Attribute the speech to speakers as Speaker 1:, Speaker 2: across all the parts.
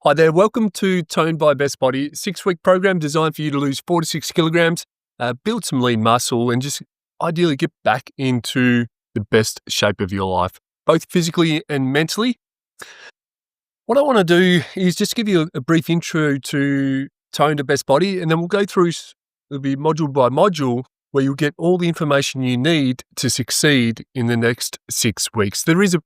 Speaker 1: Hi there, welcome to Toned by Best Body, 6-week program designed for you to lose 4 to 6 kilograms, build some lean muscle, and just ideally get back into the best shape of your life, both physically and mentally. What I want to do is just give you a brief intro to Toned to Best Body, and then we'll go through, it'll be module by module, where you'll get all the information you need to succeed in the next 6 weeks. There is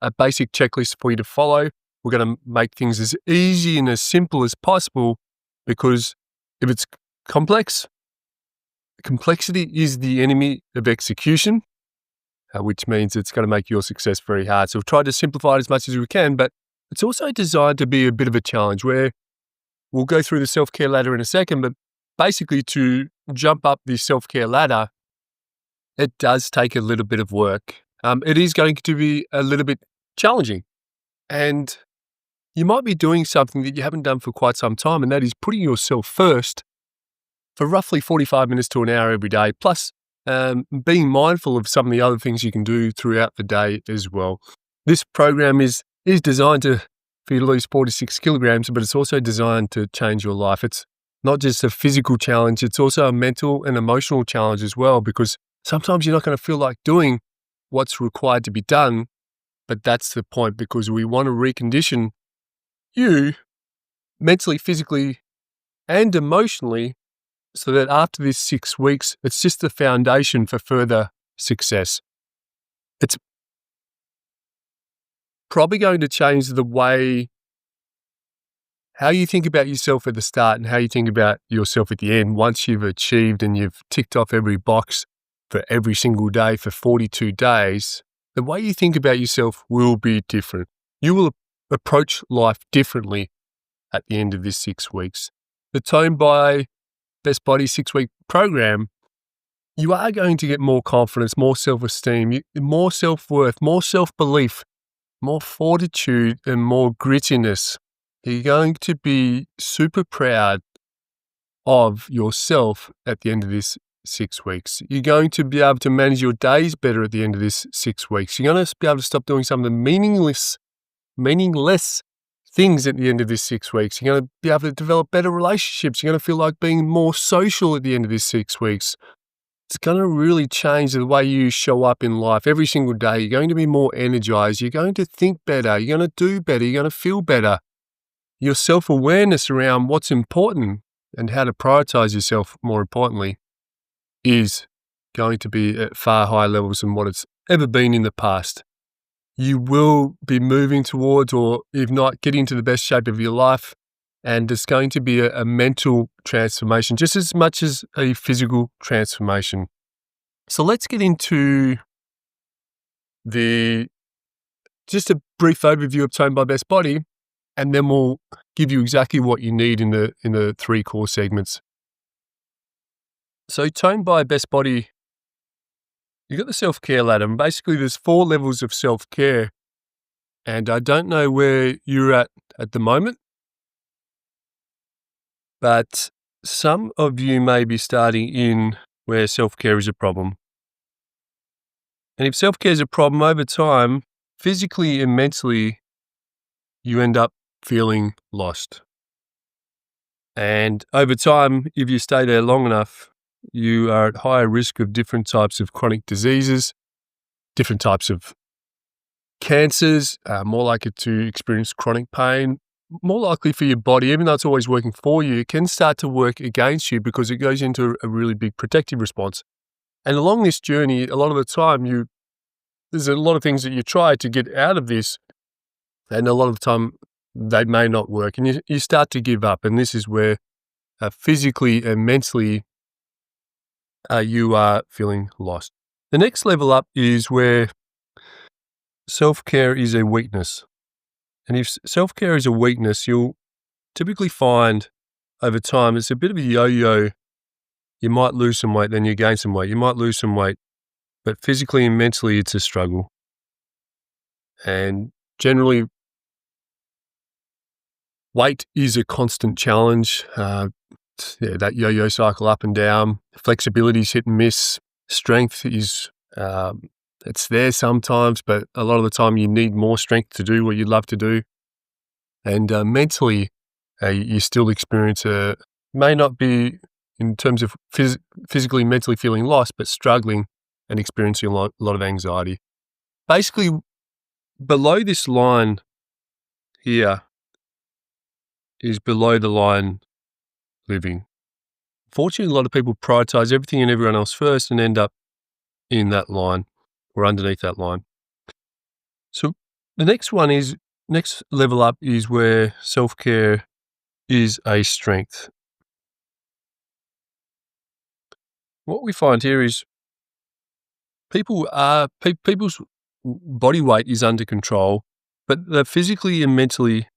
Speaker 1: a basic checklist for you to follow. We're going to make things as easy and as simple as possible, because if it's complex, complexity is the enemy of execution, which means it's going to make your success very hard. So we've tried to simplify it as much as we can, but it's also designed to be a bit of a challenge, where we'll go through the self-care ladder in a second, but basically to jump up the self-care ladder, it does take a little bit of work. It is going to be a little bit challenging, and you might be doing something that you haven't done for quite some time, and that is putting yourself first for roughly 45 minutes to an hour every day, plus being mindful of some of the other things you can do throughout the day as well. This program is designed for you to lose 4 to 6 kilograms, but it's also designed to change your life. It's not just a physical challenge, it's also a mental and emotional challenge as well, because sometimes you're not going to feel like doing what's required to be done, but that's the point, because we want to recondition you mentally, physically, and emotionally, so that after this 6 weeks, it's just the foundation for further success. It's probably going to change the way how you think about yourself at the start and how you think about yourself at the end. Once you've achieved and you've ticked off every box for every single day for 42 days, the way you think about yourself will be different. You will approach life differently at the end of this 6 weeks. The Toned by Best Body 6-week program, you are going to get more confidence, more self-esteem, more self-worth, more self-belief, more fortitude, and more grittiness. You're going to be super proud of yourself at the end of this 6 weeks. You're going to be able to manage your days better at the end of this 6 weeks. You're going to be able to stop doing some of the meaningless things at the end of this 6 weeks. You're going to be able to develop better relationships. You're going to feel like being more social at the end of this 6 weeks. It's going to really change the way you show up in life every single day. You're going to be more energized. You're going to think better. You're going to do better. You're going to feel better. Your self-awareness around what's important and how to prioritize yourself, more importantly, is going to be at far higher levels than what it's ever been in the past. You will be moving towards, or if not, getting into the best shape of your life. And it's going to be a mental transformation just as much as a physical transformation. So let's get into just a brief overview of Toned by Best Body, and then we'll give you exactly what you need in the 3 core segments. So Toned by Best Body, you've got the self-care ladder, and basically there's 4 levels of self-care. And I don't know where you're at the moment, but some of you may be starting in where self-care is a problem. And if self-care is a problem, over time, physically and mentally, you end up feeling lost. And over time, if you stay there long enough, you are at higher risk of different types of chronic diseases, different types of cancers, more likely to experience chronic pain, more likely for your body, even though it's always working for you, it can start to work against you because it goes into a really big protective response. And along this journey, a lot of the time, there's a lot of things that you try to get out of this, and a lot of the time they may not work, and you start to give up. And this is where physically and mentally you are feeling lost. The next level up is where self-care is a weakness. And if self-care is a weakness, you'll typically find over time it's a bit of a yo-yo. You might lose some weight, then you gain some weight. You might lose some weight, but physically and mentally it's a struggle. And generally, weight is a constant challenge. That yo-yo cycle up and down. Flexibility is hit and miss. Strength is it's there sometimes, but a lot of the time you need more strength to do what you love to do. And mentally, you still experience may not be in terms of physically, mentally feeling lost, but struggling and experiencing a lot of anxiety. Basically, below this line here is below the line living. Fortunately, a lot of people prioritize everything and everyone else first and end up in that line or underneath that line. So the next level up is where self-care is a strength. What we find here is people's body weight is under control, but they're physically and mentally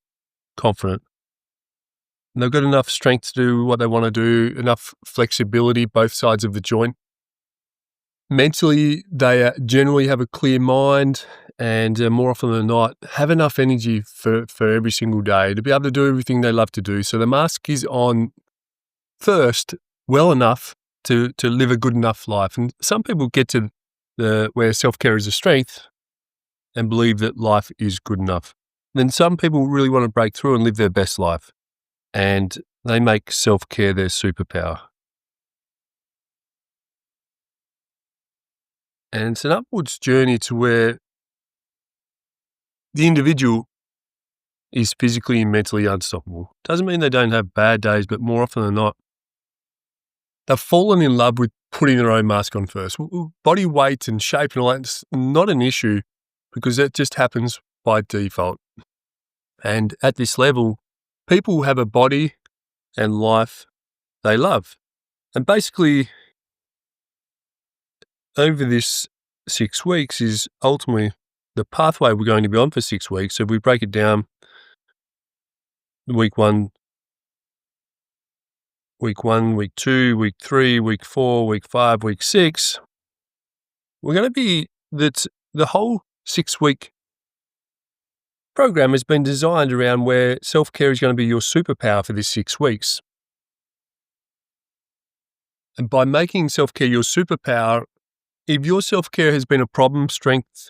Speaker 1: confident. And they've got enough strength to do what they want to do, enough flexibility, both sides of the joint. Mentally, they generally have a clear mind and more often than not have enough energy for every single day to be able to do everything they love to do. So the mask is on first well enough to live a good enough life. And some people get to where self-care is a strength and believe that life is good enough. Then some people really want to break through and live their best life, and they make self-care their superpower. And it's an upwards journey to where the individual is physically and mentally unstoppable. Doesn't mean they don't have bad days, but more often than not, they've fallen in love with putting their own mask on first. Body weight and shape and all that's not an issue because that just happens by default. And at this level, people have a body and life they love. And basically, over this 6 weeks is ultimately the pathway we're going to be on for 6 weeks. So if we break it down, week 1, week 2, week 3, week 4, week 5, week 6, we're going to be that the whole 6-week program has been designed around where self-care is going to be your superpower for this 6 weeks. And by making self-care your superpower, if your self-care has been a problem, strength,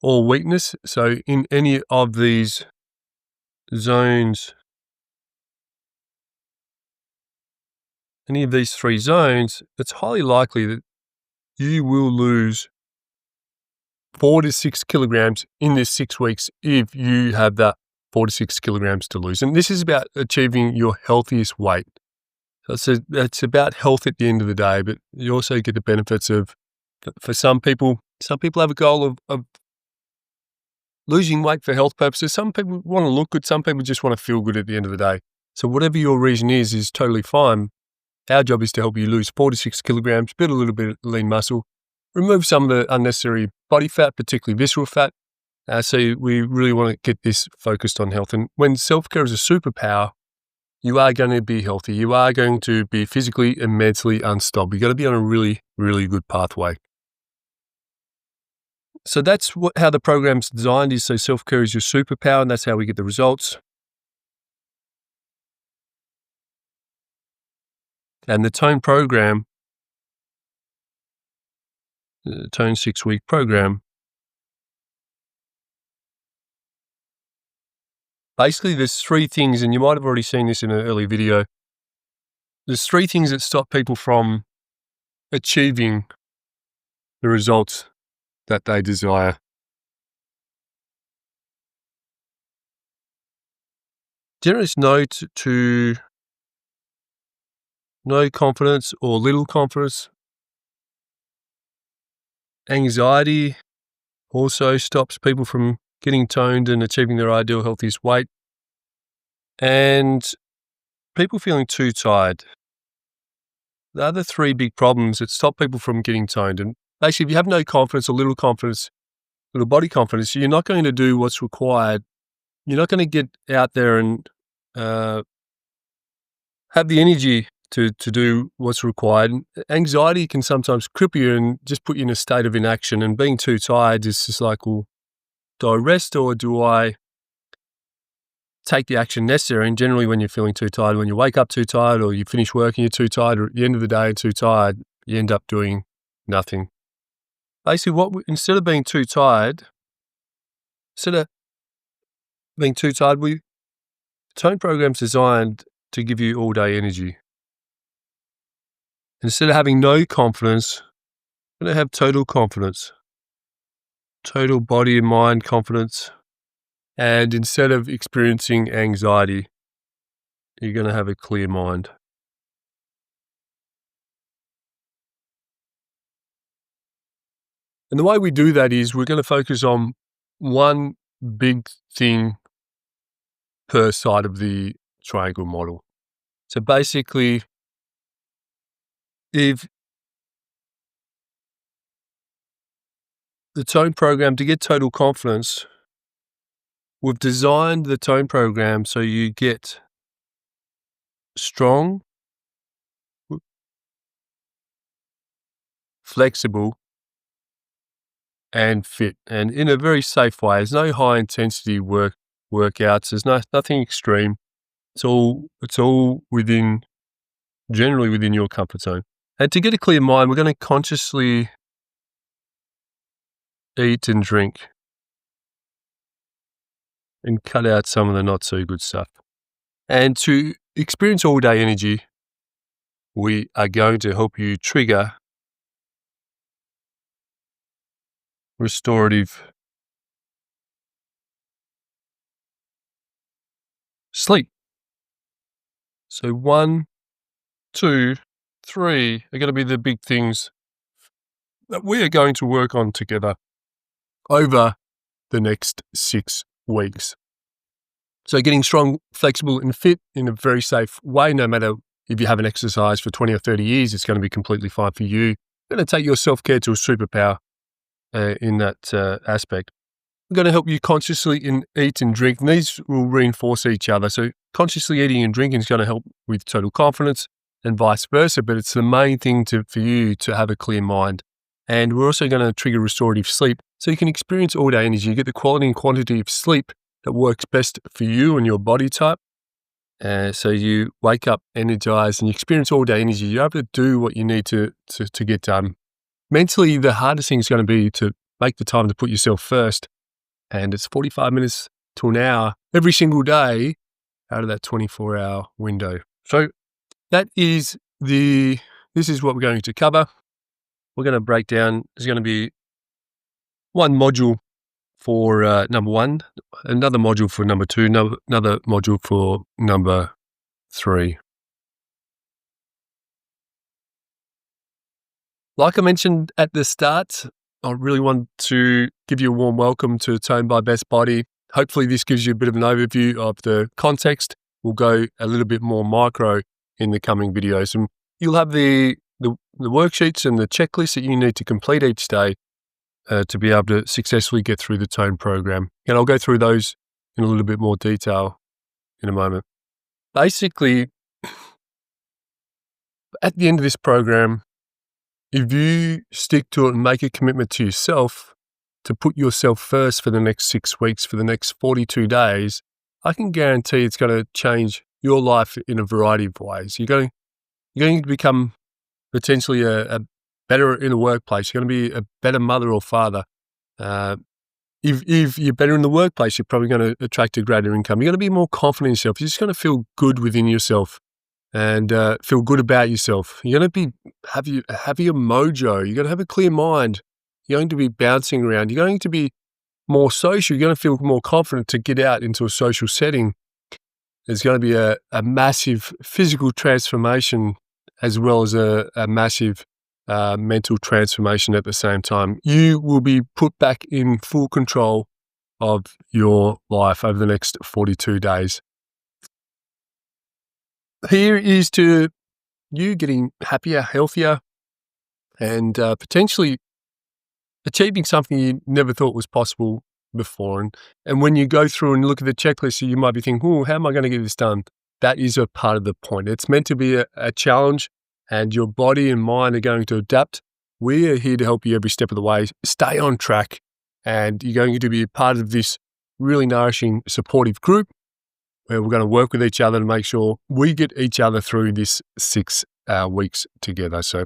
Speaker 1: or weakness, so in any of these zones, any of these 3 zones, it's highly likely that you will lose 4 to 6 kilograms in this 6 weeks if you have that 4 to 6 kilograms to lose. And this is about achieving your healthiest weight. So it's about health at the end of the day, but you also get the benefits of, for some people have a goal of losing weight for health purposes. Some people want to look good. Some people just want to feel good at the end of the day. So whatever your reason is totally fine. Our job is to help you lose 4 to 6 kilograms, build a little bit of lean muscle, remove some of the unnecessary body fat, particularly visceral fat. So we really want to get this focused on health. And when self-care is a superpower, you are going to be healthy. You are going to be physically and mentally unstoppable. You've got to be on a really, really good pathway. So that's how the program's designed is, so self-care is your superpower, and that's how we get the results. And the Tone program, the Tone 6-week program, basically there's 3 things, and you might have already seen this in an early video. There's 3 things that stop people from achieving the results that they desire. Generous note to no confidence or little confidence. Anxiety also stops people from getting toned and achieving their ideal healthiest weight. And people feeling too tired. The other 3 big problems that stop people from getting toned. And basically, if you have no confidence or little body confidence, you're not going to do what's required. You're not going to get out there and have the energy to do what's required. Anxiety can sometimes cripple you and just put you in a state of inaction. And being too tired is just like, well, do I rest or do I take the action necessary? And generally when you're feeling too tired, when you wake up too tired or you finish work and you're too tired, or at the end of the day you're too tired, you end up doing nothing. Basically, instead of being too tired, we Tone program's designed to give you all-day energy. Instead of having no confidence, you're going to have total confidence, total body and mind confidence. And instead of experiencing anxiety, you're going to have a clear mind. And the way we do that is we're going to focus on one big thing per side of the triangle model. So basically, if the tone program, to get total confidence, we've designed the tone program so you get strong, flexible, and fit, and in a very safe way. There's no high intensity workouts. There's nothing extreme. It's all generally within your comfort zone. And to get a clear mind, we're going to consciously eat and drink and cut out some of the not so good stuff. And to experience all day energy, we are going to help you trigger restorative sleep. So 1, 2, 3 are going to be the big things that we are going to work on together over the next 6 weeks. So getting strong, flexible, and fit in a very safe way, no matter if you haven't exercised for 20 or 30 years, it's going to be completely fine for you. You're going to take your self-care to a superpower in that aspect. We're going to help you consciously eat and drink, and these will reinforce each other. So consciously eating and drinking is going to help with total confidence and vice versa, but it's the main thing for you to have a clear mind. And we're also going to trigger restorative sleep so you can experience all day energy. You get the quality and quantity of sleep that works best for you and your body type. So you wake up energized and you experience all day energy. You're able to do what you need to get done. Mentally, the hardest thing is going to be to make the time to put yourself first. And it's 45 minutes to an hour every single day out of that 24-hour window. So this is what we're going to cover. We're going to break down, there's going to be one module for number 1, another module for number 2, another module for number 3. Like I mentioned at the start, I really want to give you a warm welcome to Tone by Best Body. Hopefully this gives you a bit of an overview of the context. We'll go a little bit more micro in the coming videos, and you'll have the worksheets and the checklists that you need to complete each day to be able to successfully get through the Tone program. And I'll go through those in a little bit more detail in a moment. Basically, at the end of this program, if you stick to it and make a commitment to yourself to put yourself first for the next 6 weeks, for the next 42 days, I can guarantee it's going to change your life in a variety of ways. You're going to become potentially a better in the workplace. You're going to be a better mother or father. If you're better in the workplace, you're probably going to attract a greater income. You're going to be more confident in yourself. You're just going to feel good within yourself and feel good about yourself. You're going to have your mojo. You're going to have a clear mind. You're going to be bouncing around. You're going to be more social. You're going to feel more confident to get out into a social setting. There's going to be a massive physical transformation as well as a massive mental transformation at the same time. You will be put back in full control of your life over the next 42 days. Here is to you getting happier, healthier, and potentially achieving something you never thought was possible before. And when you go through and look at the checklist, you might be thinking, how am I going to get this done? That is a part of the point. It's meant to be a challenge, and your body and mind are going to adapt. We are here to help you every step of the way. Stay on track, and you're going to be a part of this really nourishing, supportive group where we're going to work with each other to make sure we get each other through this 6 weeks together. So